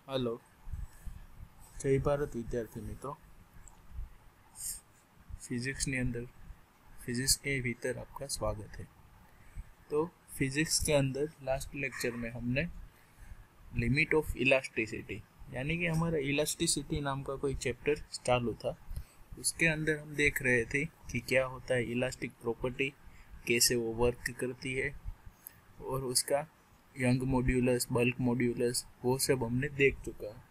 Hello. जय भारत विद्यार्थी मित्रों। फिजिक्सની અંદર फिजिक्स के भीतर आपका स्वागत है। तो फिजिक्स के अंदर लास्ट लेक्चर में हमने लिमिट ऑफ इलास्टिसिटी यानी कि हमारा इलास्टिसिटी नाम का कोई चैप्टर चालू था। उसके अंदर हम देख रहे थे कि क्या होता है इलास्टिक प्रॉपर्टी, कैसे वो वर्क करती है और उसका यंग मॉड्यूलस, बल्क मॉड्यूलस, वो सब हमने देख चुका है।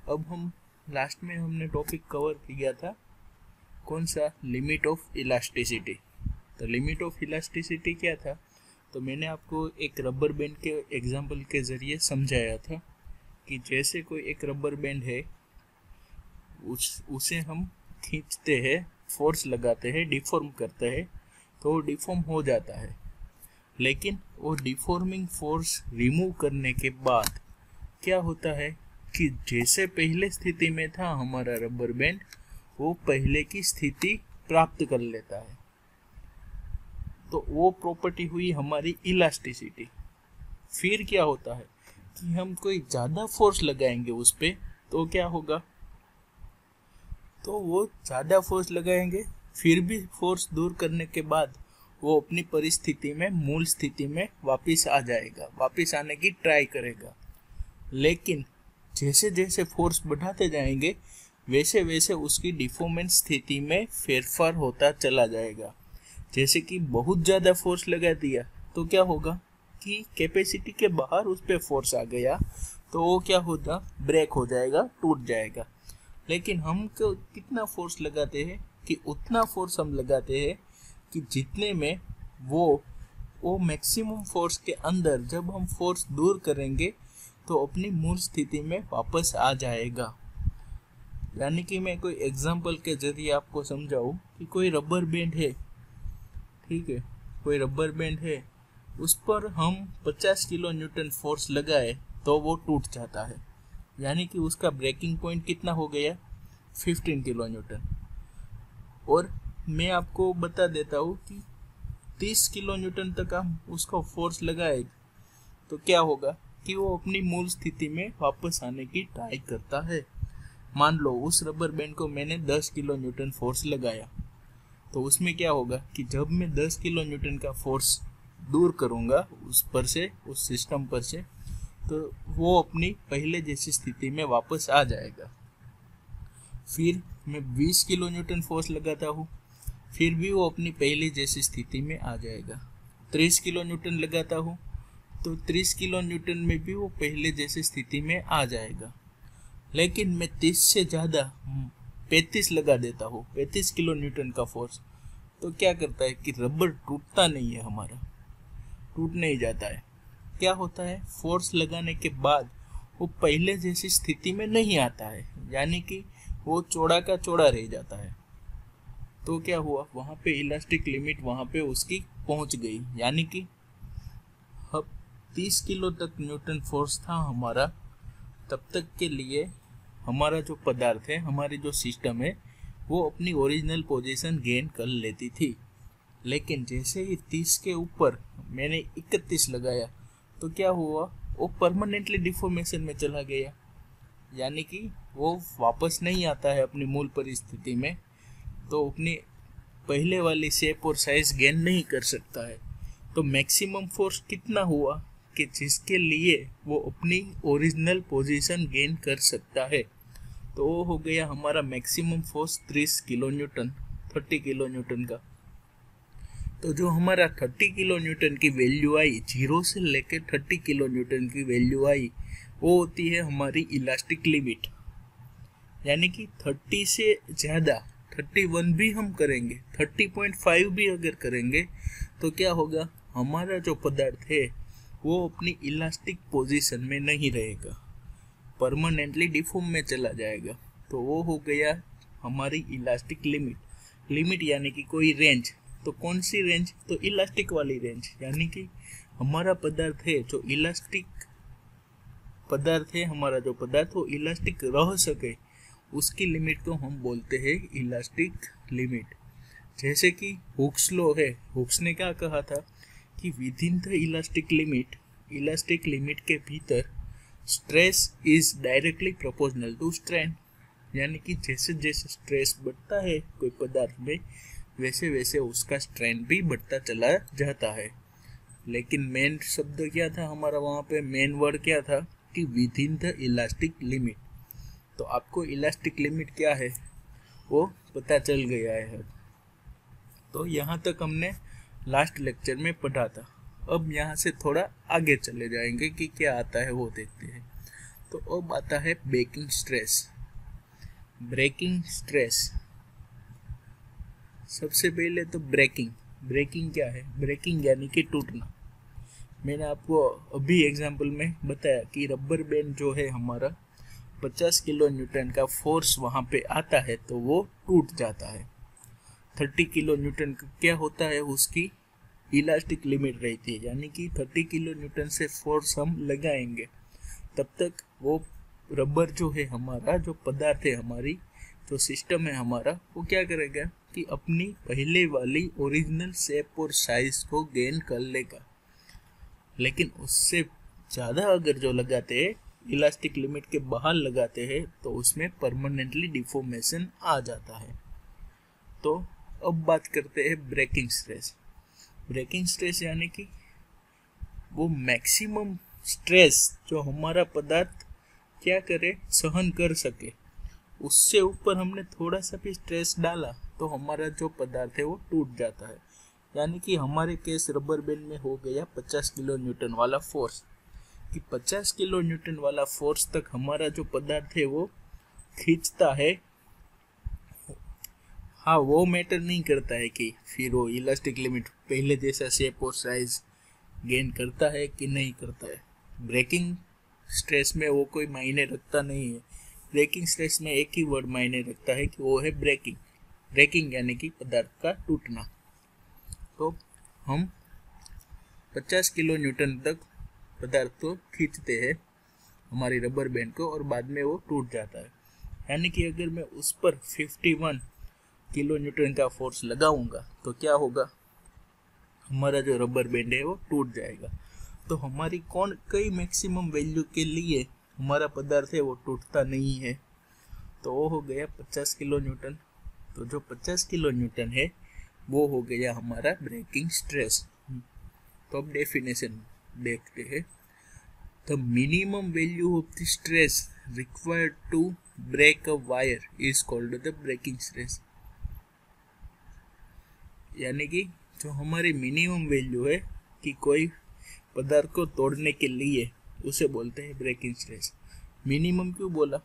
अब हम लास्ट में हमने टॉपिक कवर किया था कौन सा, लिमिट ऑफ इलास्टिसिटी। तो लिमिट ऑफ इलास्टिसिटी क्या था, तो मैंने आपको एक रबर बैंड के एग्जांपल के ज़रिए समझाया था कि जैसे कोई एक रबर बैंड है, उसे हम खींचते हैं, फोर्स लगाते हैं, डिफॉर्म करते हैं तो वो डिफॉर्म हो जाता है। लेकिन वो डिफॉर्मिंग फोर्स रिमूव करने के बाद क्या होता है कि जैसे पहले स्थिति में था हमारा रबर बैंड, वो पहले की स्थिति प्राप्त कर लेता है। तो वो प्रॉपर्टी हुई हमारी इलास्टिसिटी। फिर क्या होता है कि हम कोई ज़्यादा फोर्स लगाएंगे उस पर, तो क्या होगा, तो वो ज़्यादा फोर्स लगाएंगे, फिर भी फोर्स दूर करने के बाद वो अपनी परिस्थिति में, मूल स्थिति में वापस आ जाएगा, वापस आने की ट्राई करेगा। लेकिन जैसे जैसे फोर्स बढ़ाते जाएंगे वैसे वैसे उसकी डिफॉर्मेंट स्थिति में फेरफार होता चला जाएगा। जैसे कि बहुत ज़्यादा फोर्स लगा दिया तो क्या होगा कि कैपेसिटी के बाहर उस पर फोर्स आ गया तो वो क्या होता, ब्रेक हो जाएगा, टूट जाएगा। लेकिन हम कितना फोर्स लगाते हैं कि उतना फोर्स हम लगाते हैं कि जितने में वो मैक्सिमम फोर्स के अंदर जब हम फोर्स दूर करेंगे तो अपनी मूल स्थिति में वापस आ जाएगा। यानी कि मैं कोई एग्जांपल के जरिए आपको समझाऊं कि कोई रबर बैंड है, ठीक है, कोई रबर बैंड है, उस पर हम 50 किलो न्यूटन फोर्स लगाए तो वो टूट जाता है। यानी कि उसका ब्रेकिंग पॉइंट कितना हो गया, 15 किलो न्यूटन। और मैं आपको बता देता हूँ कि 30 किलो न्यूटन तक हम उसको फोर्स लगाए तो क्या होगा कि वो अपनी मूल स्थिति में वापस आने की ट्राई करता है। मान लो उस रबर बैंड को मैंने 10 किलो न्यूटन फोर्स लगाया, तो उसमें क्या होगा कि जब मैं 10 किलो न्यूटन का फोर्स दूर करूंगा उस पर से, उस सिस्टम पर से, तो वो अपनी पहले जैसी स्थिति में वापस आ जाएगा। फिर मैं 20 किलो न्यूटन फोर्स लगाता हूँ, फिर भी वो अपनी पहले जैसी स्थिति में आ जाएगा। 30 किलो न्यूटन लगाता हूँ तो 30 किलो न्यूटन में भी वो पहले जैसी स्थिति में आ जाएगा। लेकिन मैं 30 से ज़्यादा 35 लगा देता हूँ, 35 किलो न्यूटन का फोर्स, तो क्या करता है कि रबर टूटता नहीं है, हमारा टूट नहीं जाता है। क्या होता है, फोर्स लगाने के बाद वो पहले जैसी स्थिति में नहीं आता है, यानी कि वो चौड़ा का चौड़ा रह जाता है। तो क्या हुआ, वहाँ पे इलास्टिक लिमिट वहाँ पे उसकी पहुँच गई। यानी कि अब 30 किलो तक न्यूटन फोर्स था हमारा, तब तक के लिए हमारा जो पदार्थ है, हमारी जो सिस्टम है, वो अपनी ओरिजिनल पोजीशन गेन कर लेती थी। लेकिन जैसे ही 30 के ऊपर मैंने 31 लगाया तो क्या हुआ, वो परमानेंटली डिफॉर्मेशन में चला गया। यानी कि वो वापस नहीं आता है अपनी मूल परिस्थिति में, तो अपनी पहले वाली शेप और साइज गेन नहीं कर सकता है। तो मैक्सिमम फोर्स कितना हुआ कि जिसके लिए वो अपनी ओरिजिनल पोजीशन गेन कर सकता है, तो वो हो गया हमारा maximum force 30 kilo Newton, 30 kilo newton का। तो जो हमारा 30 किलो न्यूटन की वैल्यू आई, 0 से लेकर 30 किलो न्यूटन की वैल्यू आई, वो होती है हमारी इलास्टिक लिमिट। यानी कि 30 से ज़्यादा, 31 भी हम करेंगे, 30.5 भी अगर करेंगे तो क्या होगा, हमारा जो पदार्थ है वो अपनी इलास्टिक पोजीशन में नहीं रहेगा, परमानेंटली डिफॉर्म में चला जाएगा। तो वो हो गया हमारी इलास्टिक लिमिट। लिमिट यानी कि कोई रेंज, तो कौन सी रेंज, तो इलास्टिक वाली रेंज। यानी कि हमारा पदार्थ है जो इलास्टिक पदार्थ है, हमारा जो पदार्थ वो इलास्टिक रह सके, उसकी लिमिट को हम बोलते हैं इलास्टिक लिमिट। जैसे कि हुक्स लॉ है, हुक्स ने क्या कहा था कि within the elastic limit के भीतर stress is directly proportional to strain, यानी कि जैसे जैसे स्ट्रेस बढ़ता है कोई पदार्थ में, वैसे वैसे उसका स्ट्रेन भी बढ़ता चला जाता है। लेकिन मेन शब्द क्या था हमारा वहाँ पे, मेन वर्ड क्या था कि within the elastic limit. तो आपको इलास्टिक लिमिट क्या है वो पता चल गया है। तो यहाँ तक हमने लास्ट लेक्चर में पढ़ा था। अब यहाँ से थोड़ा आगे चले जाएंगे कि क्या आता है वो देखते हैं। तो अब आता है ब्रेकिंग स्ट्रेस। ब्रेकिंग स्ट्रेस, सबसे पहले तो ब्रेकिंग क्या है? ब्रेकिंग यानी कि टूटना। मैंने आपको अभी एग्जांपल में बताया कि रबर बैंड जो है हमारा 50 किलो न्यूटन का फोर्स वहाँ पे आता है तो वो टूट जाता है। 30 किलो न्यूटन क्या होता है, उसकी इलास्टिक लिमिट रहती है, यानी कि 30 किलो न्यूटन से फोर्स हम लगाएंगे तब तक वो रबर जो है हमारा, जो पदार्थ है हमारी, जो सिस्टम है हमारा, वो क्या करेगा कि अपनी पहले वाली ओरिजिनल शेप और साइज को गेन कर लेगा। लेकिन उससे ज़्यादा अगर जो लगाते हैं, इलास्टिक लिमिट के बाहर लगाते हैं, तो उसमें परमानेंटली डिफॉर्मेशन आ जाता है। तो अब बात करते हैं ब्रेकिंग स्ट्रेस। ब्रेकिंग स्ट्रेस यानी कि वो मैक्सिमम स्ट्रेस जो हमारा पदार्थ क्या करे, सहन कर सके, उससे ऊपर हमने थोड़ा सा भी स्ट्रेस डाला तो हमारा जो पदार्थ है वो टूट जाता है। यानी कि हमारे केस रबर बैंड में हो गया 50 किलो न्यूटन वाला फोर्स, कि 50 किलो न्यूटन वाला फोर्स तक हमारा जो पदार्थ है वो खींचता है। हाँ, वो मैटर नहीं करता है कि फिर वो इलास्टिक लिमिट पहले जैसा शेप और साइज गेन करता है कि नहीं करता है। ब्रेकिंग स्ट्रेस में वो कोई मायने रखता नहीं है। ब्रेकिंग स्ट्रेस में एक ही वर्ड मायने रखता है कि वो है ब्रेकिंग। ब्रेकिंग यानी कि पदार्थ का टूटना। तो हम 50 किलो न्यूटन तक पदार्थ को खींचते हैं हमारी रबर बैंड को, और बाद में वो टूट जाता है। यानी कि अगर मैं उस पर 51 किलो न्यूटन का फोर्स लगाऊंगा तो क्या होगा, हमारा जो रबर बैंड है वो टूट जाएगा। तो हमारी कई मैक्सिमम वैल्यू के लिए हमारा पदार्थ है वो टूटता नहीं है। तो वो हो गया 50 किलो न्यूटन। तो जो 50 किलो न्यूटन है वो हो गया हमारा ब्रेकिंग स्ट्रेस। तो अब डेफिनेशन देखते हैं। The minimum value of the stress required to break a wire is called the breaking stress. यानी कि जो हमारी मिनिमम वैल्यू है कि कोई पदार्थ को तोड़ने के लिए, उसे बोलते हैं ब्रेकिंग स्ट्रेस। मिनिमम क्यों बोला?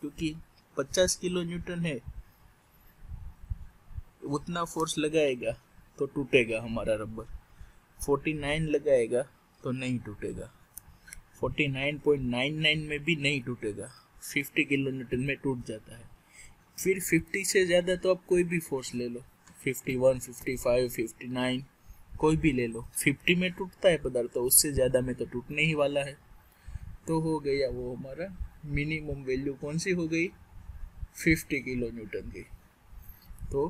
क्योंकि 50 किलो न्यूटन है, उतना फोर्स लगाएगा तो टूटेगा हमारा रबर। 49 लगाएगा तो नहीं टूटेगा, 49.99 में भी नहीं टूटेगा, 50 किलो न्यूटन में टूट जाता है। फिर 50 से ज़्यादा तो आप कोई भी फोर्स ले लो, 51, 55, 59 कोई भी ले लो, 50 में टूटता है पदार्थ, तो उससे ज़्यादा में तो टूटने ही वाला है। तो हो गया वो हमारा मिनिमम वैल्यू कौन सी हो गई, 50 किलो न्यूटन की। तो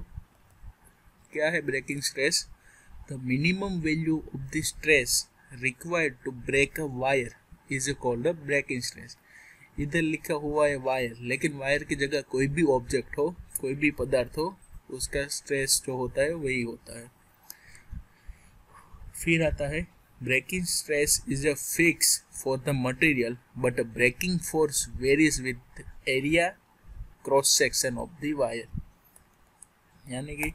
क्या है breaking stress? The minimum value of the stress required to break a wire is called a breaking stress. इधर लिखा हुआ है वायर, लेकिन वायर की जगह कोई भी ऑब्जेक्ट हो, कोई भी पदार्थ हो, उसका स्ट्रेस जो होता है वही होता है। फिर आता है breaking stress is a fix for the material but a breaking force varies with area cross section of the wire. यानी कि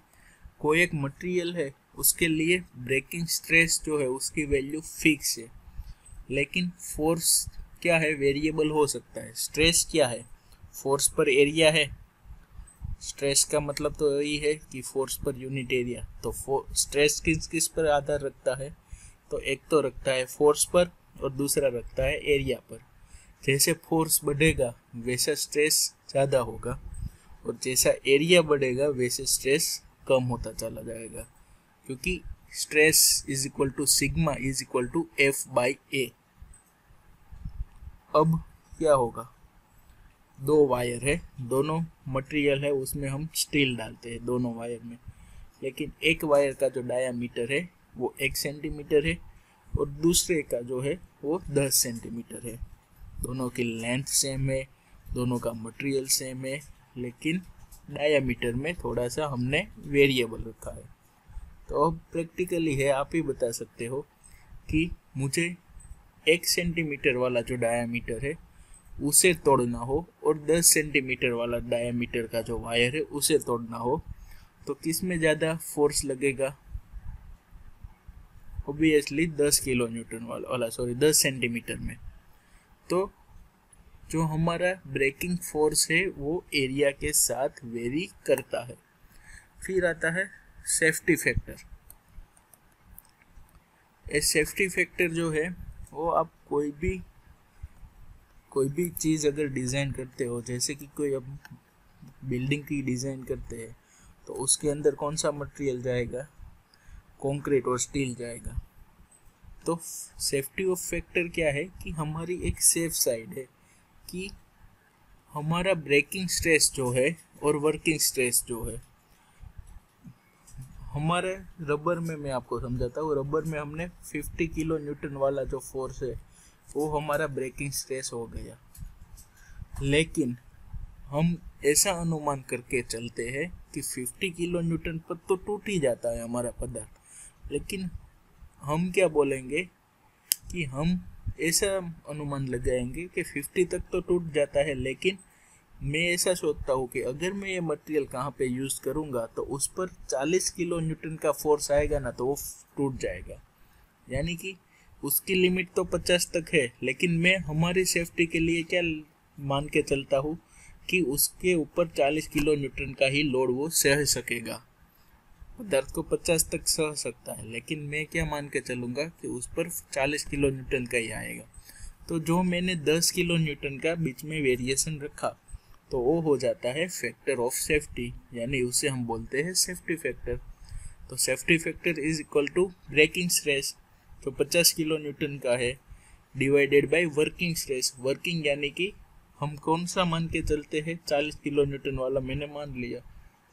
कोई एक मटेरियल है, उसके लिए ब्रेकिंग स्ट्रेस जो है उसकी वैल्यू फिक्स है, लेकिन फोर्स क्या है, वेरिएबल हो सकता है। स्ट्रेस क्या है, फोर्स पर एरिया है। स्ट्रेस का मतलब तो यही है कि फोर्स पर यूनिट एरिया। तो स्ट्रेस किस किस पर आधार रखता है, तो एक तो रखता है फोर्स पर और दूसरा रखता है एरिया पर। जैसे फोर्स बढ़ेगा वैसा स्ट्रेस ज़्यादा होगा, और जैसा एरिया बढ़ेगा वैसे स्ट्रेस कम होता चला जाएगा, क्योंकि stress is equal to sigma is equal to F/A। अब क्या होगा, दो वायर है, दोनों मटेरियल है, उसमें हम स्टील डालते हैं दोनों वायर में, लेकिन एक वायर का जो डायामीटर है वो 1 सेंटीमीटर है और दूसरे का जो है वो 10 सेंटीमीटर है। दोनों की लेंथ सेम है, दोनों का मटेरियल सेम है, लेकिन डायामीटर में थोड़ा सा हमने वेरिएबल रखा है। तो अब प्रैक्टिकली है, आप ही बता सकते हो कि मुझे 1 सेंटीमीटर वाला जो डायामीटर है उसे तोड़ना हो और 10 सेंटीमीटर वाला डायामीटर का जो वायर है उसे तोड़ना हो, तो किस में ज़्यादा फोर्स लगेगा? ऑब्वियसली 10 किलो न्यूटन वाला 10 सेंटीमीटर में। तो जो हमारा ब्रेकिंग फोर्स है वो एरिया के साथ वेरी करता है। फिर आता है सेफ्टी फैक्टर। ये सेफ्टी फैक्टर जो है वो आप कोई भी चीज़ अगर डिज़ाइन करते हो, जैसे कि कोई अब बिल्डिंग की डिज़ाइन करते हैं तो उसके अंदर कौन सा मटेरियल जाएगा? कंक्रीट और स्टील जाएगा। तो सेफ्टी ऑफ फैक्टर क्या है कि हमारी एक सेफ साइड है कि हमारा ब्रेकिंग स्ट्रेस जो है और वर्किंग स्ट्रेस जो है, हमारे रबर में मैं आपको समझाता हूँ, रबर में हमने 50 किलो न्यूटन वाला जो फोर्स है वो हमारा ब्रेकिंग स्ट्रेस हो गया, लेकिन हम ऐसा अनुमान करके चलते हैं कि 50 किलो न्यूटन पर तो टूट ही जाता है हमारा पदार्थ, लेकिन हम क्या बोलेंगे कि हम ऐसा अनुमान लगाएंगे कि 50 तक तो टूट जाता है, लेकिन मैं ऐसा सोचता हूँ कि अगर मैं ये मटेरियल कहाँ पे यूज़ करूँगा तो उस पर 40 किलो न्यूटन का फोर्स आएगा ना, तो वो टूट जाएगा। यानी कि उसकी लिमिट तो 50 तक है, लेकिन मैं हमारी सेफ्टी के लिए क्या मान के चलता हूँ कि उसके ऊपर 40 किलो न्यूटन का ही लोड वो सह सकेगा। दर्द को 50 तक सह सकता है, लेकिन मैं क्या मान के चलूँगा कि उस पर 40 किलो न्यूटन का ही आएगा। तो जो मैंने 10 किलो न्यूटन का बीच में वेरिएशन रखा तो वो हो जाता है फैक्टर ऑफ सेफ्टी, यानी उसे हम बोलते हैं सेफ्टी फैक्टर। तो safety factor is equal to breaking stress जो 50 किलो न्यूटन का है divided by working stress. Working यानी कि हम कौन सा मान के चलते हैं, 40 किलो न्यूटन वाला मैंने मान लिया,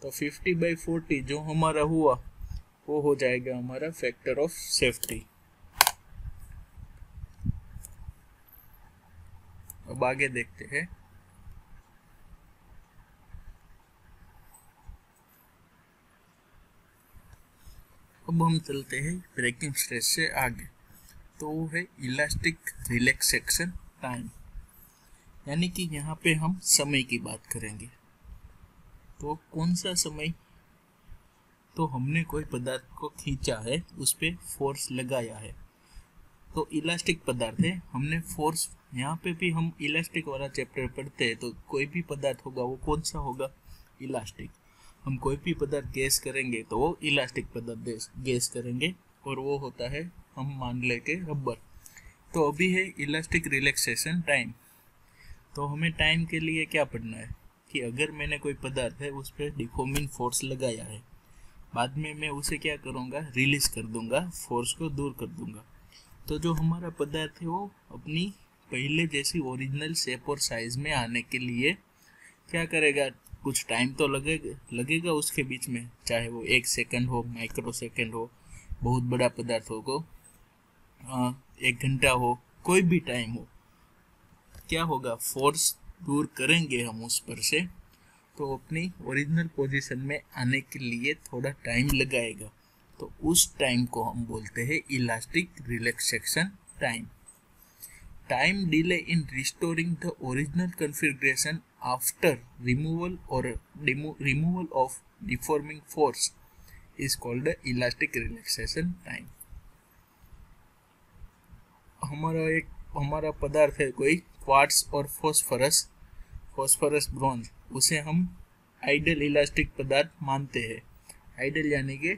तो 50/40 जो हमारा हुआ वो हो जाएगा हमारा फैक्टर ऑफ सेफ्टी। अब आगे देखते हैं। अब हम चलते हैं ब्रेकिंग स्ट्रेस से आगे, तो वो है इलास्टिक रिलैक्सेशन टाइम, यानी कि यहाँ पे हम समय की बात करेंगे। तो कौन सा समय? तो हमने कोई पदार्थ को खींचा है, उस पर फोर्स लगाया है, तो इलास्टिक पदार्थ है, हमने फोर्स, यहाँ पे भी हम इलास्टिक वाला चैप्टर पढ़ते हैं, तो कोई भी पदार्थ होगा वो कौन सा होगा? इलास्टिक। हम कोई भी पदार्थ गैस करेंगे तो वो इलास्टिक पदार्थ गैस करेंगे, और वो होता है, हम मान ले के रबर। तो अभी है इलास्टिक रिलैक्सेशन टाइम। तो हमें टाइम के लिए क्या पढ़ना है कि अगर मैंने कोई पदार्थ है उस पर डिफॉर्मिंग फोर्स लगाया है, बाद में मैं उसे क्या करूँगा? रिलीज कर दूंगा, फोर्स को दूर कर दूंगा। तो जो हमारा पदार्थ है वो अपनी पहले जैसी ओरिजिनल शेप और साइज में आने के लिए क्या करेगा? कुछ टाइम तो लगेगा उसके बीच में, चाहे वो 1 सेकंड हो, माइक्रो सेकंड हो, बहुत बड़ा पदार्थ हो 1 घंटा हो, कोई भी टाइम हो, क्या होगा? फोर्स दूर करेंगे हम उस पर से, तो अपनी ओरिजिनल पोजीशन में आने के लिए थोड़ा टाइम लगाएगा, तो उस टाइम को हम बोलते हैं elastic relaxation time. Time delay in restoring the original configuration after removal of deforming force is called elastic relaxation time. हमारा पदार्थ है कोई क्वार्ट्ज और फॉस्फोरस ब्रॉन्ज, उसे हम आइडल इलास्टिक पदार्थ मानते हैं। आइडल यानी कि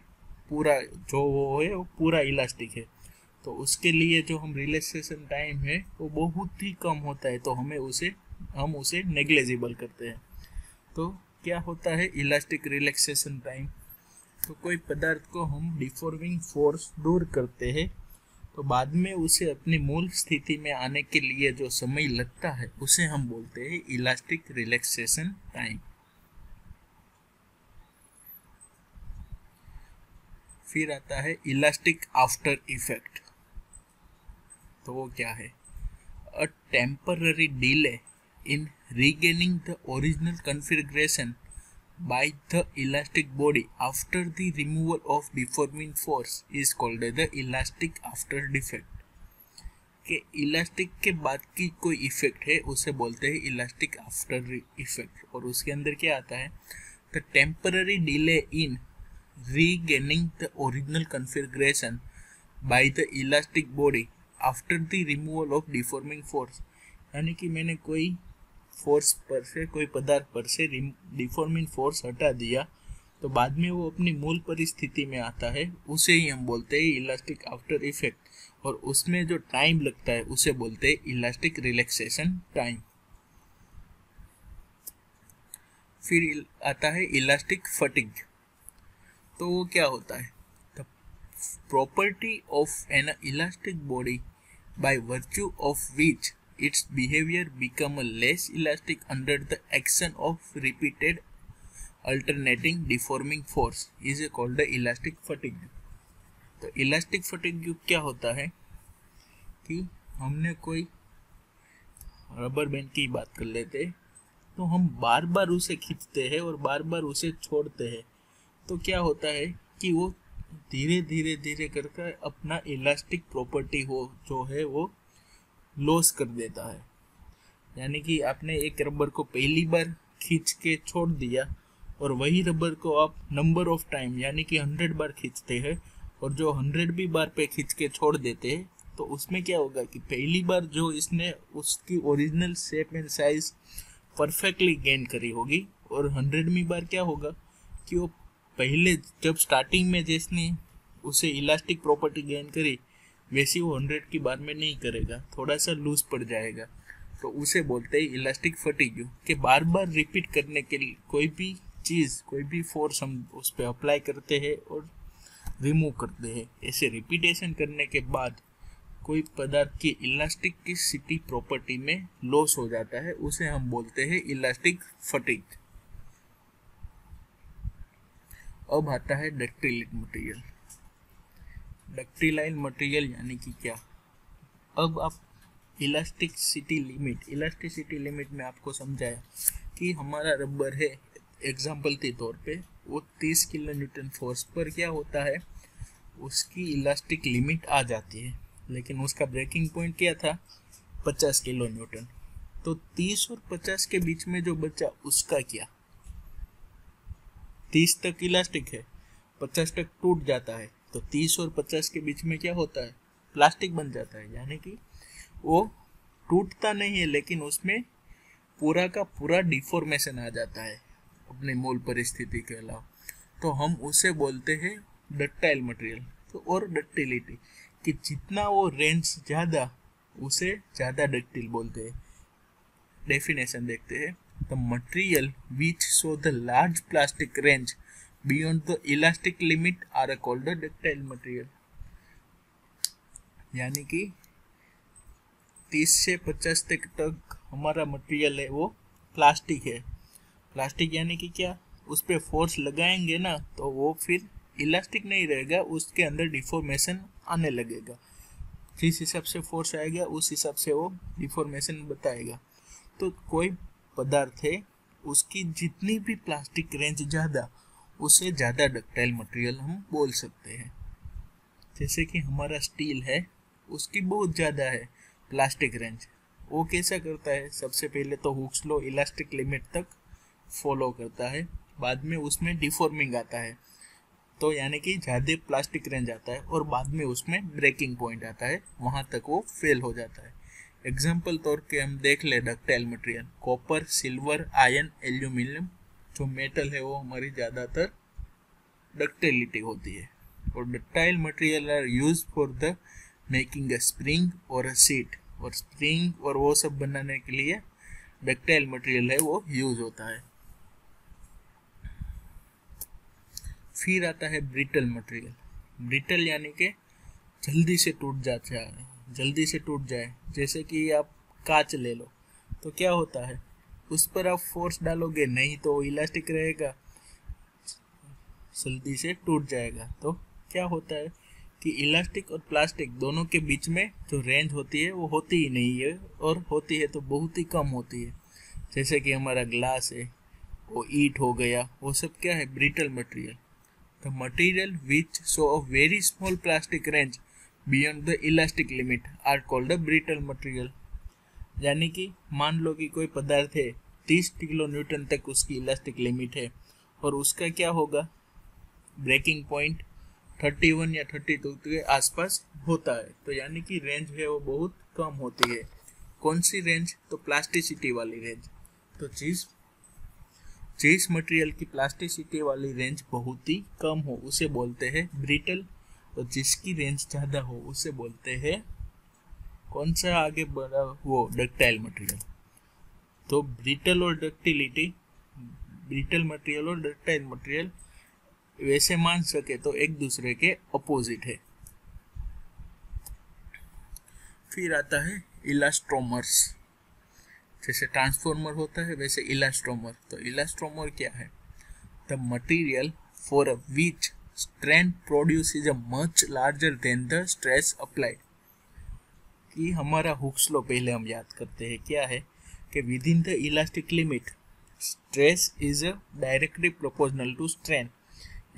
पूरा जो वो है वो पूरा इलास्टिक है, तो उसके लिए जो हम रिलैक्सेशन टाइम है वो बहुत ही कम होता है, तो हम उसे नेग्लिजिबल करते हैं। तो क्या होता है इलास्टिक रिलैक्सेशन टाइम? तो कोई पदार्थ को हम डिफॉर्मिंग फोर्स दूर करते हैं, तो बाद में उसे अपनी मूल स्थिति में आने के लिए जो समय लगता है उसे हम बोलते हैं इलास्टिक रिलैक्सेशन टाइम। फिर आता है इलास्टिक आफ्टर इफेक्ट। तो वो क्या है? a temporary delay in regaining the original configuration by the elastic body after the removal of deforming force is called the elastic after defect. कि इलास्टिक के बाद की कोई इफेक्ट है उसे बोलते हैं इलास्टिक आफ्टर इफेक्ट, और उसके अंदर क्या आता है, the temporary delay in regaining the original configuration by the elastic body after the removal of deforming force, यानी कि मैंने कोई फोर्स पर से, कोई पदार्थ पर से डिफॉर्मिंग फोर्स हटा दिया तो बाद में वो अपनी मूल परिस्थिति में आता है, उसे ही हम बोलते हैं इलास्टिक आफ्टर इफेक्ट, और उसमें जो टाइम लगता है उसे बोलते हैं इलास्टिक रिलैक्सेशन टाइम। फिर आता है इलास्टिक फटिग। तो वो क्या होता है, the property of N elastic body by virtue of which its behavior become less elastic under the action of repeated alternating deforming force is called the elastic fatigue। तो elastic fatigue क्या होता है कि हमने कोई रबर बैंड की बात कर लेते हैं, तो हम बार बार उसे खींचते हैं और बार बार उसे छोड़ते हैं, तो क्या होता है कि वो धीरे धीरे धीरे करके अपना इलास्टिक प्रॉपर्टी हो जो है वो लॉस कर देता है। यानी कि आपने एक रबर को पहली बार खींच के छोड़ दिया और वही रबर को आप नंबर ऑफ टाइम यानी कि 100 बार खींचते हैं, और जो 100 भी बार पे खींच के छोड़ देते हैं, तो उसमें क्या होगा कि पहली बार जो इसने उसकी original shape and size perfectly gain करी होगी, और 100वीं बार क्या होगा कि वो पहले जब स्टार्टिंग में जिसने उसे इलास्टिक प्रॉपर्टी गेन करी वैसी वो 100 की बार में नहीं करेगा, थोड़ा सा लूज पड़ जाएगा, तो उसे बोलते हैं इलास्टिक फटीग। कि बार बार रिपीट करने के लिए कोई भी चीज़, कोई भी फोर्स हम उस पर अप्लाई करते हैं और रिमूव करते हैं, ऐसे रिपीटेशन करने के बाद कोई पदार्थ की इलास्टिसिटी प्रॉपर्टी में लॉस हो जाता है, उसे हम बोलते हैं इलास्टिक फटीग। अब आता है डक्टाइल मटेरियल। डक्टाइल मटेरियल यानी कि क्या, अब आप इलास्टिसिटी लिमिट में आपको समझाया कि हमारा रबर है, एग्जाम्पल के तौर पे वो 30 किलो न्यूटन फोर्स पर क्या होता है, उसकी इलास्टिक लिमिट आ जाती है, लेकिन उसका ब्रेकिंग पॉइंट क्या था, 50 किलो न्यूटन। तो 30 और 50 के बीच में जो बचा उसका क्या, 30 तक इलास्टिक है, 50 तक टूट जाता है, तो 30 और 50 के बीच में क्या होता है, प्लास्टिक बन जाता है। यानी कि वो टूटता नहीं है, लेकिन उसमें पूरा का पूरा डिफॉर्मेशन आ जाता है अपने मूल परिस्थिति के अलावा, तो हम उसे बोलते हैं डक्टाइल मटेरियल। तो और डक्टिलिटी कि जितना वो रेंज ज़्यादा उसे ज़्यादा डक्टिल बोलते हैं। डेफिनेशन देखते हैं, the material which show the large plastic range beyond the elastic limit are called ductile material. यानी कि 30 से 50 तक हमारा मटेरियल है वो प्लास्टिक है। प्लास्टिक यानी कि क्या, उस पर फोर्स लगाएंगे ना तो वो फिर इलास्टिक नहीं रहेगा, उसके अंदर डिफॉर्मेशन आने लगेगा, जिस हिसाब से फोर्स आएगा उस हिसाब से वो डिफॉर्मेशन बताएगा। तो कोई पदार्थ है उसकी जितनी भी प्लास्टिक रेंज ज़्यादा, उसे ज़्यादा डक्टाइल मटेरियल हम बोल सकते हैं। जैसे कि हमारा स्टील है, उसकी बहुत ज़्यादा है प्लास्टिक रेंज, वो कैसा करता है, सबसे पहले तो हुक्स लॉ इलास्टिक लिमिट तक फॉलो करता है, बाद में उसमें डिफॉर्मिंग आता है, तो यानी कि ज़्यादा प्लास्टिक रेंज आता है, और बाद में उसमें ब्रेकिंग पॉइंट आता है, वहाँ तक वो फेल हो जाता है। एग्जाम्पल तौर के हम देख ले ductile material, copper, silver, iron, aluminium, जो मेटल है वो हमारी ज़्यादातर डक्टिलिटी होती है। और ductile material are use for the making a spring और अ सीट, और स्प्रिंग और वो सब बनाने के लिए डक्टाइल मटेरियल है वो यूज होता है। फिर आता है ब्रिटल मटेरियल। ब्रिटल यानी कि जल्दी से टूट जाता है, जल्दी से टूट जाए, जैसे कि आप कांच ले लो, तो क्या होता है, उस पर आप फोर्स डालोगे नहीं तो इलास्टिक रहेगा, जल्दी से टूट जाएगा। तो क्या होता है कि इलास्टिक और प्लास्टिक दोनों के बीच में जो रेंज होती है वो होती ही नहीं है, और होती है तो बहुत ही कम होती है। जैसे कि हमारा ग्लास है, वो ईट हो गया, वो सब क्या है, brittle material. The material which show a very small plastic range beyond the elastic limit are called the brittle material. यानी कि मान लो कि कोई पदार्थ है 30 किलो न्यूटन तक उसकी इलास्टिक लिमिट है, और उसका क्या होगा, ब्रेकिंग पॉइंट 31 या 32 के आसपास होता है। तो यानी कि रेंज है वो बहुत कम होती है। कौन सी रेंज, तो प्लास्टिसिटी वाली रेंज। तो जिस मटेरियल की प्लास्टिसिटी वाली रेंज बहुत ही कम हो उसे बोलते हैं ब्रिटल, और जिसकी रेंज ज़्यादा हो उसे बोलते हैं कौन सा आगे बढ़ा, वो डक्टाइल मटेरियल। तो ब्रिटल मटेरियल और डक्टाइल मटेरियल वैसे मान सके तो एक दूसरे के अपोजिट है। फिर आता है इलास्ट्रोमर्स। जैसे ट्रांसफॉर्मर होता है वैसे इलास्ट्रोमर। तो इलास्ट्रोमर क्या है, the material for which strain produces a much larger than the stress applied. कि हमारा हुक्स लॉ पहले हम याद करते हैं, क्या है कि within the elastic limit stress is directly proportional to strain.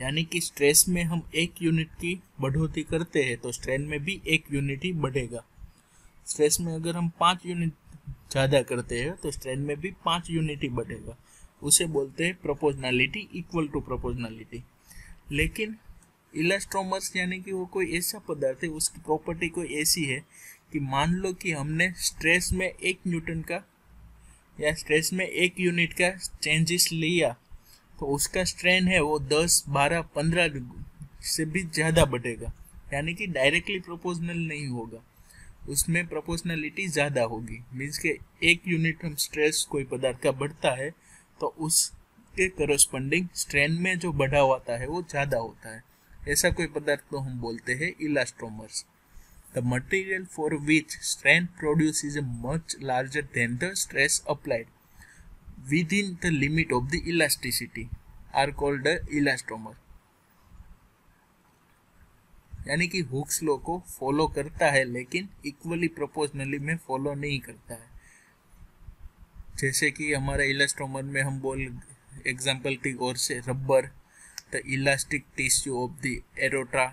यानी कि स्ट्रेस में हम 1 यूनिट की बढ़ोतरी करते हैं तो स्ट्रेन में भी 1 यूनिट ही बढ़ेगा। स्ट्रेस में अगर हम 5 यूनिट ज़्यादा करते हैं तो स्ट्रेन में भी 5 यूनिट ही बढ़ेगा। उसे बोलते हैं प्रोपोर्शनलिटी, इक्वल टू प्रोपोर्शनलिटी। लेकिन इलास्ट्रोमर्स यानी कि वो कोई ऐसा पदार्थ है, उसकी प्रॉपर्टी कोई ऐसी है कि मान लो कि हमने स्ट्रेस में 1 न्यूटन का या स्ट्रेस में 1 यूनिट का चेंजेस लिया, तो उसका स्ट्रेन है वो 10, 12, 15 से भी ज़्यादा बढ़ेगा। यानी कि डायरेक्टली प्रोपोर्शनल नहीं होगा, उसमें प्रोपोर्शनलिटी ज़्यादा होगी। मीन्स के 1 यूनिट हम स्ट्रेस कोई पदार्थ का बढ़ता है तो उसके करस्पॉन्डिंग स्ट्रेन में जो बढ़ाव आता है वो ज़्यादा होता है। ऐसा कोई पदार्थ को हम बोलते हैं elastomers. The material for which strain produces a much larger than the stress applied within the limit of the elasticity are called a elastomer। यानी कि हुक्स लॉ को फॉलो करता है लेकिन इक्वली प्रोपोर्शनली में फॉलो नहीं करता है। जैसे कि हमारा इलास्टोमर में हम बोल एग्जांपल की ओर से rubber, the elastic tissue of the aorta,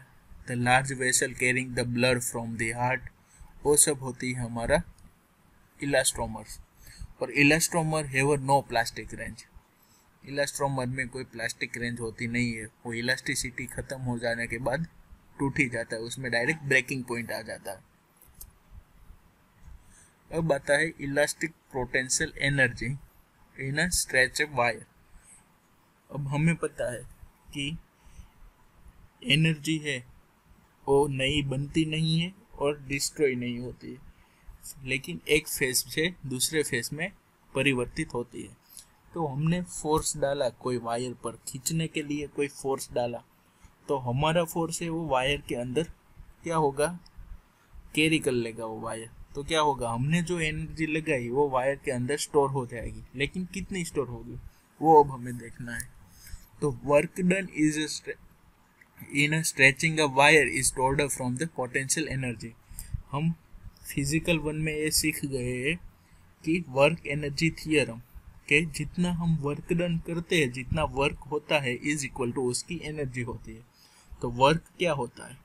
the large vessel carrying the blood from the heart, वो सब होती है हमारा इलास्ट्रोमर्स। और इलास्ट्रोमर हैव नो प्लास्टिक रेंज। इलास्ट्रोमर में कोई प्लास्टिक रेंज होती नहीं है, वो इलास्टिसिटी खत्म हो जाने के बाद टूट ही जाता है, उसमें डायरेक्ट ब्रेकिंग पॉइंट आ जाता है। अब आता है elastic potential energy in a stretch wire. अब हमें पता है कि एनर्जी है वो नई बनती नहीं है और डिस्ट्रॉय नहीं होती है, लेकिन एक फेज से दूसरे फेज में परिवर्तित होती है। तो हमने फोर्स डाला कोई वायर पर, खींचने के लिए कोई फोर्स डाला, तो हमारा फोर्स है वो वायर के अंदर क्या होगा, कैरी कर लेगा वो वायर। तो क्या होगा, हमने जो एनर्जी लगाई वो वायर के अंदर स्टोर हो जाएगी, लेकिन कितनी स्टोर होगी वो अब हमें देखना है। तो work done is in stretching a wire is stored from the potential energy. हम फिजिकल 1 में ये सीख गए हैं कि वर्क एनर्जी थियरम के जितना हम वर्क डन करते हैं, जितना वर्क होता है इज इक्वल टू उसकी एनर्जी होती है। तो वर्क क्या होता है,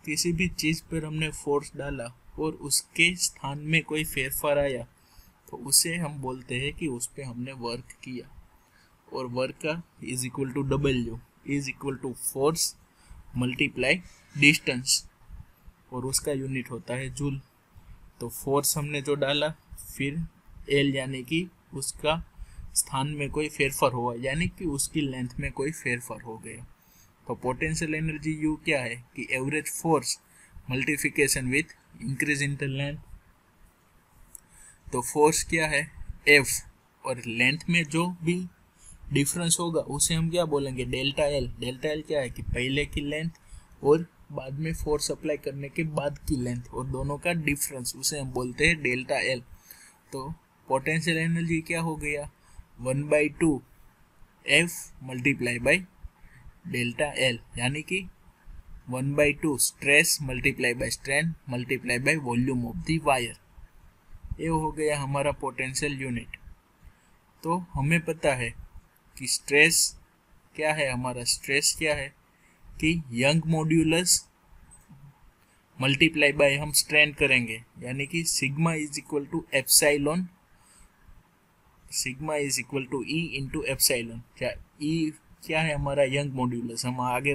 किसी भी चीज़ पर हमने फोर्स डाला और उसके स्थान में कोई फेरफार आया तो उसे हम बोलते हैं कि उस पर हमने वर्क किया। और वर्क का is equal to W is equal to force multiply distance, और उसका यूनिट होता है जूल। तो फोर्स हमने जो डाला, फिर L यानी कि उसका स्थान में कोई फेरफार हुआ, यानी कि उसकी लेंथ में कोई फेरफार हो गया। तो पोटेंशियल एनर्जी U क्या है कि average force multiplication with increase in the length. तो फोर्स क्या है F, और लेंथ में जो भी डिफरेंस होगा उसे हम क्या बोलेंगे, डेल्टा L। डेल्टा L क्या है कि पहले की लेंथ और बाद में फोर्स अप्लाई करने के बाद की लेंथ, और दोनों का डिफरेंस, उसे हम बोलते हैं डेल्टा L। तो पोटेंशियल एनर्जी क्या हो गया, 1/2 F multiply by delta L, यानी कि 1/2 stress multiply by strain multiply by volume of the wire. ये हो गया हमारा पोटेंशियल यूनिट। तो हमें पता है कि स्ट्रेस क्या है, हमारा स्ट्रेस क्या है कि यंग मॉड्यूलस मल्टीप्लाई बाय हम स्ट्रेन करेंगे, यानी कि sigma is equal to epsilon, sigma is equal to E into epsilon. क्या ई क्या है हमारा यंग मॉड्यूलस, हम आगे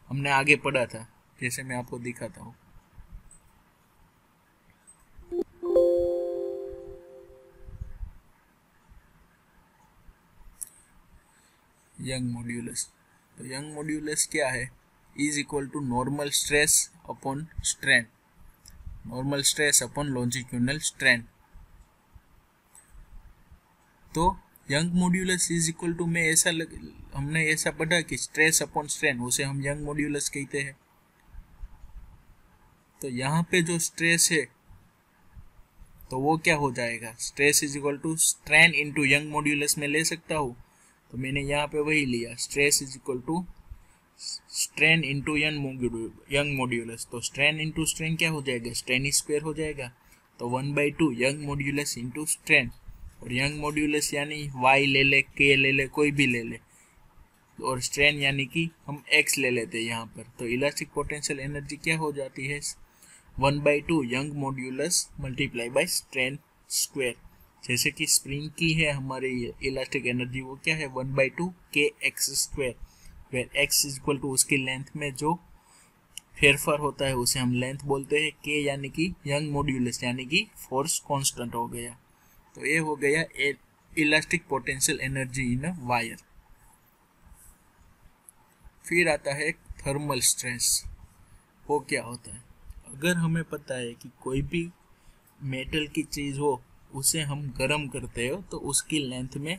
हमने आगे पढ़ा था, जैसे मैं आपको दिखाता हूँ। यंग मॉड्यूलस, तो यंग मॉड्यूलस क्या है, is equal to normal stress upon strain, normal stress upon longitudinal strain. तो Young modulus is equal to में हमने ऐसा पढ़ा कि स्ट्रेस अपॉन स्ट्रेन, उसे हम यंग मॉड्यूलस कहते हैं। तो यहाँ पे जो स्ट्रेस है तो वो क्या हो जाएगा, stress is equal to strain into Young modulus में ले सकता हूँ, तो मैंने यहाँ पे वही लिया, stress is equal to strain into Young modulus. तो स्ट्रेन इंटू स्ट्रेन क्या हो जाएगा, स्ट्रेन स्क्वायर हो जाएगा। तो 1/2 यंग मॉड्यूलस इंटू स्ट्रेन, और यंग मॉड्यूलस यानी y ले ले, k ले ले, कोई भी ले ले, और स्ट्रेन यानी कि हम x ले लेते हैं यहाँ पर। तो इलास्टिक पोटेंशियल एनर्जी क्या हो जाती है, 1/2 Young modulus multiply by strain square. जैसे कि स्प्रिंग की है हमारी इलास्टिक एनर्जी, वो क्या है 1/2 kx square, where x is equal to उसकी लेंथ में जो फेरफार होता है उसे हम लेंथ बोलते हैं, k यानी कि यंग मॉड्यूलस यानी कि फोर्स कांस्टेंट हो गया। तो ये हो गया elastic potential energy in a wire. फिर आता है थर्मल स्ट्रेस। वो क्या होता है, अगर हमें पता है कि कोई भी मेटल की चीज़ हो उसे हम गर्म करते हो तो उसकी लेंथ में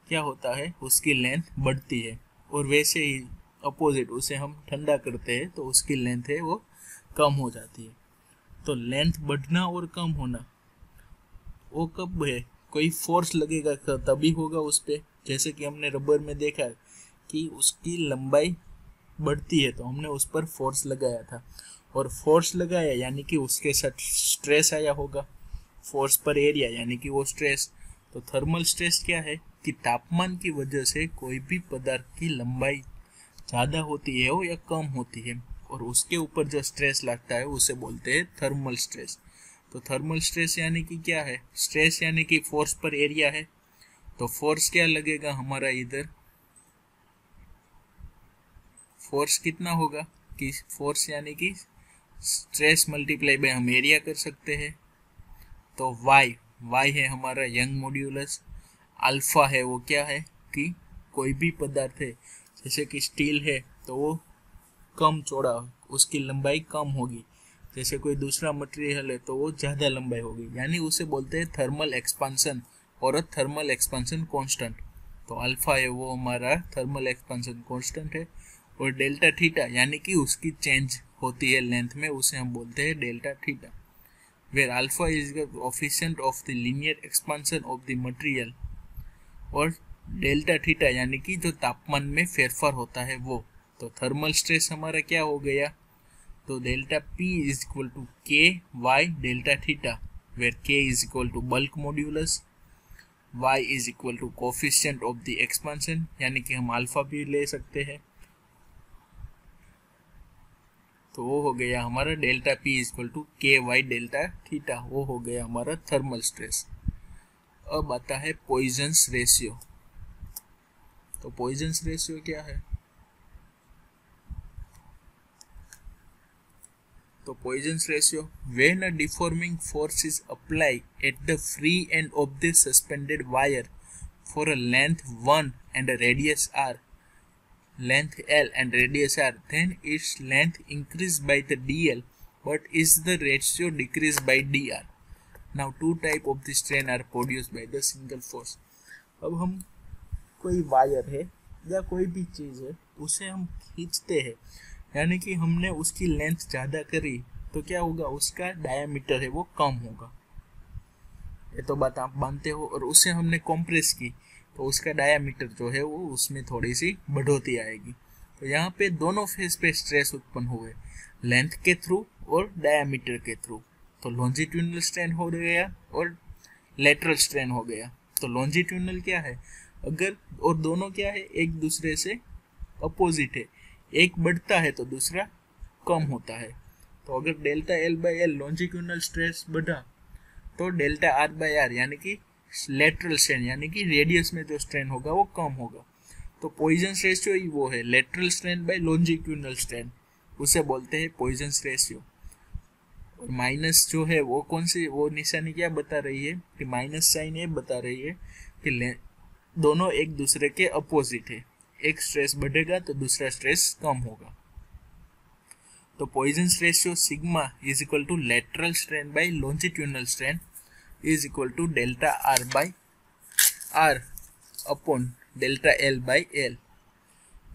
क्या होता है, उसकी लेंथ बढ़ती है, और वैसे ही अपोजिट उसे हम ठंडा करते हैं तो उसकी लेंथ है वो कम हो जाती है। तो लेंथ बढ़ना और कम होना वो कब है, कोई फोर्स लगेगा तभी होगा उस पर। जैसे कि हमने रबर में देखा है कि उसकी लंबाई बढ़ती है तो हमने उस पर फोर्स लगाया था, और फोर्स लगाया यानी कि उसके साथ स्ट्रेस आया होगा, फोर्स पर एरिया यानी कि वो स्ट्रेस। तो थर्मल स्ट्रेस क्या है कि तापमान की वजह से कोई भी पदार्थ की लंबाई ज़्यादा होती है या कम होती है, और उसके ऊपर जो स्ट्रेस लगता है उसे बोलते हैं थर्मल स्ट्रेस। तो थर्मल स्ट्रेस यानी कि क्या है, स्ट्रेस यानी कि फोर्स पर एरिया है, तो फोर्स क्या लगेगा हमारा इधर, फोर्स कितना होगा कि फोर्स यानी कि स्ट्रेस मल्टीप्लाई बाय हम एरिया कर सकते हैं। तो y है हमारा यंग मॉड्यूलस, अल्फा है वो क्या है कि कोई भी पदार्थ है, जैसे कि स्टील है तो वो कम चौड़ा, उसकी लंबाई कम होगी, जैसे कोई दूसरा मटेरियल है तो वो ज़्यादा लंबाई होगी, यानी उसे बोलते हैं थर्मल एक्सपांसन और थर्मल एक्सपांसन कांस्टेंट। तो अल्फा है वो हमारा थर्मल एक्सपांसन कांस्टेंट है, और डेल्टा थीटा यानी कि उसकी चेंज होती है लेंथ में, उसे हम बोलते हैं delta theta, where alpha is the coefficient of the linear expansion of the material, और डेल्टा थीटा यानी कि जो तापमान में फेरफार होता है वो। तो थर्मल स्ट्रेस हमारा क्या हो गया, तो delta P is equal to K Y delta theta, where K is equal to bulk modulus, Y is equal to coefficient of the expansion, यानी कि हम अल्फा भी ले सकते हैं। तो वो हो गया हमारा delta P is equal to K Y delta theta, वो हो गया हमारा थर्मल स्ट्रेस। अब आता है पॉइजन्स रेशियो। तो पॉइजन्स रेशियो क्या है, तो Poisson's ratio, when a deforming force is applied at the free end of the suspended wire for a length 1 and a radius r, length L and radius r, then its length increased by the dl, but is the ratio decreased by dr. Now two type of the strain are produced by the single force. अब हम कोई wire है या कोई भी चीज़ है उसे हम खींचते हैं, यानी कि हमने उसकी लेंथ ज़्यादा करी तो क्या होगा, उसका डायमीटर है वो कम होगा, ये तो बात आप मानते हो। और उसे हमने कॉम्प्रेस की तो उसका डायमीटर जो है वो उसमें थोड़ी सी बढ़ोतरी आएगी। तो यहाँ पे दोनों फेस पे स्ट्रेस उत्पन्न हुए, लेंथ के थ्रू और डायमीटर के थ्रू। तो लॉन्जिट्यूडनल स्ट्रेन हो गया और लेटरल स्ट्रेन हो गया। तो लॉन्जिट्यूडनल क्या है, अगर और दोनों क्या है, एक दूसरे से अपोजिट है, एक बढ़ता है तो दूसरा कम होता है। तो अगर delta L by L longitudinal stress बढ़ा तो डेल्टा आर बाई आर यानी कि लेटरल स्ट्रेन यानी कि रेडियस में जो स्ट्रेन होगा वो कम होगा। तो पॉइजन्स रेशियो ही वो है, lateral strain by longitudinal strain, उसे बोलते हैं पॉइजन्स रेशियो। और माइनस जो है वो कौन सी, वो निशानी क्या बता रही है कि माइनस साइन ये बता रही है कि दोनों एक दूसरे के अपोजिट है, एक स्ट्रेस बढ़ेगा तो दूसरा स्ट्रेस कम होगा। तो Poisson's ratio sigma is equal to lateral strain by longitudinal strain is equal to delta R by R upon delta L by L.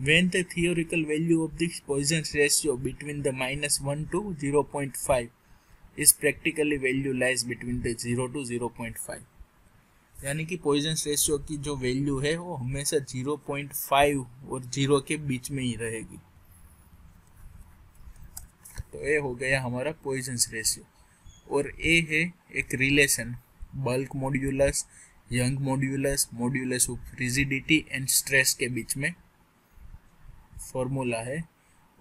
When the theoretical value of the Poisson's ratio between the -1 to 0.5 is practically value lies between the 0 to 0.5, यानी कि poisons ratio की जो value है वो हमेशा 0.5 और 0 के बीच में ही रहेगी। तो ये हो गया हमारा पॉइजन्स रेशियो। और ए है एक relation bulk modulus, young modulus, modulus of rigidity and stress के बीच में फॉर्मूला है।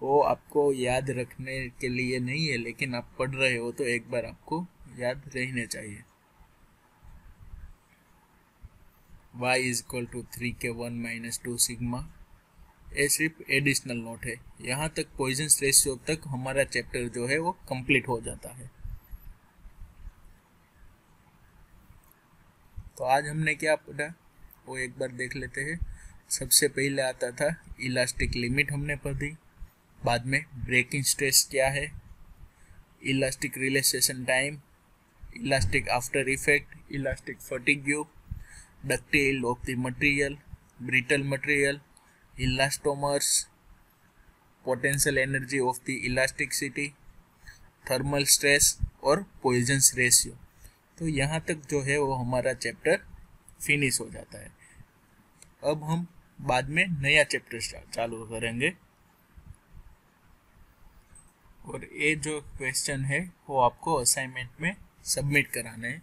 वो आपको याद रखने के लिए नहीं है, लेकिन आप पढ़ रहे हो तो एक बार आपको याद रहने चाहिए। y is equal to 3k1 - 2 sigma. ये सिर्फ एडिशनल नोट है, यहाँ तक पॉइजन्स रेशियो तक हमारा चैप्टर जो है वो कंप्लीट हो जाता है। तो आज हमने क्या पढ़ा वो एक बार देख लेते हैं। सबसे पहले आता था इलास्टिक लिमिट हमने पढ़ी, बाद में ब्रेकिंग स्ट्रेस क्या है, elastic relaxation time, elastic after effect, elastic fatigue, ductile of the material, brittle material, elastomers, potential energy of the elasticity, thermal stress और पॉइजन्स रेशियो। तो यहाँ तक जो है वो हमारा चैप्टर फिनिश हो जाता है। अब हम बाद में नया चैप्टर चालू करेंगे। और ये जो क्वेश्चन है वो आपको असाइनमेंट में सबमिट कराना है।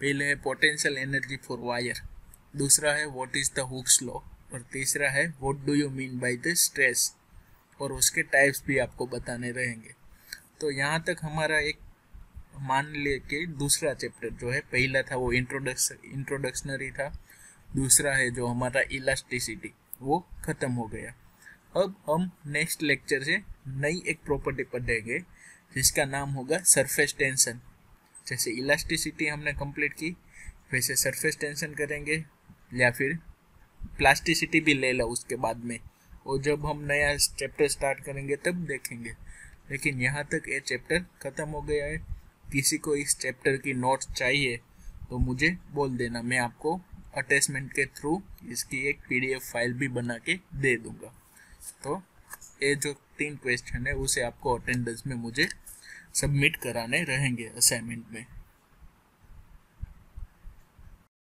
पहले है पोटेंशियल एनर्जी फॉर वायर, दूसरा है what is the Hooke's law, और तीसरा है what do you mean by the stress, और उसके टाइप्स भी आपको बताने रहेंगे। तो यहाँ तक हमारा एक मान ले के दूसरा चैप्टर जो है, पहला था वो इंट्रोडक्शनरी था, दूसरा है जो हमारा इलास्टिसिटी, वो खत्म हो गया। अब हम नेक्स्ट लेक्चर से नई एक प्रॉपर्टी पढ़ेंगे जिसका नाम होगा सरफेस टेंशन। जैसे इलास्टिसिटी हमने कंप्लीट की, वैसे सरफेस टेंशन करेंगे, या फिर प्लास्टिसिटी भी ले लो उसके बाद में, और जब हम नया चैप्टर स्टार्ट करेंगे तब देखेंगे। लेकिन यहाँ तक ये चैप्टर खत्म हो गया है। किसी को इस चैप्टर की नोट्स चाहिए तो मुझे बोल देना, मैं आपको अटैचमेंट के थ्रू इसकी एक PDF फाइल भी बना के दे दूंगा। तो ये जो 3 क्वेश्चन है उसे आपको अटेंडेंस में मुझे सबमिट कराने रहेंगे असाइनमेंट में।